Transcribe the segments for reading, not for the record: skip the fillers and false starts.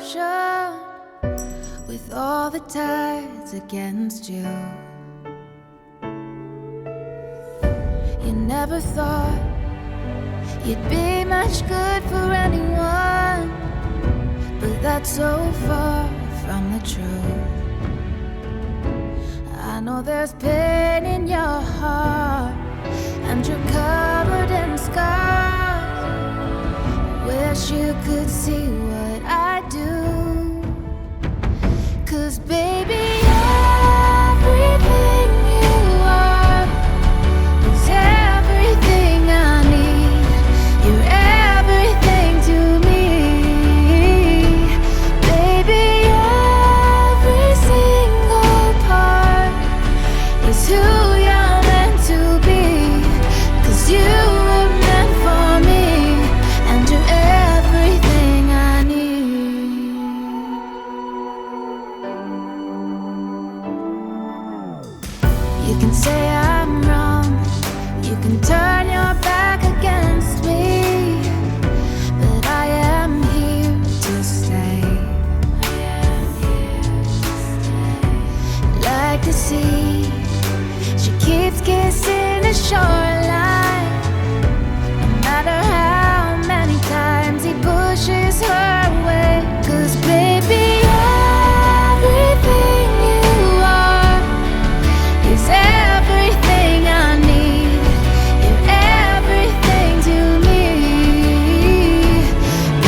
ocean with all the tides against you. You never thought you'd be much good for anyone, but that's so far from the truth. I know there's pain in your heart, and you're covered in scars. Wish you could see what I do, 'cause baby, everything you are is everything I need. You're everything to me. Baby, every single part is who you're meant to be, 'cause you were meant for me, and you're everything I need. You can say I'm wrong, you can turn your back against me, but I am here to stay. Like the sea, she keeps kissing the shoreline, no matter how many times he pushes her away. 'Cause baby, everything you are is everything I need. You're everything to me.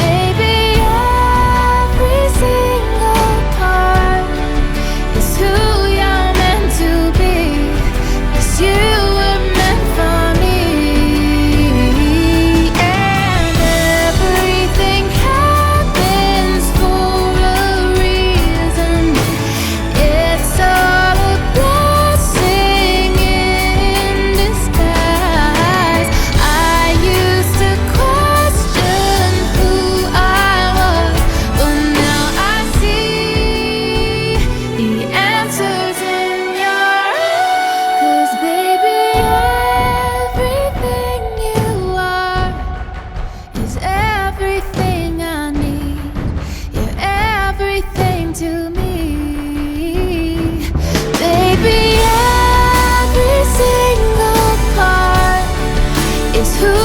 Baby, every single part is who you're meant to be, 'cause you were meant for me. And everything happens for a reason. It's all a blessing in disguise. I used to question who I was, but now I see the answers in your eyes. 'Cause baby, everything you are is everything I need. You're everything to me. Baby, every single part is who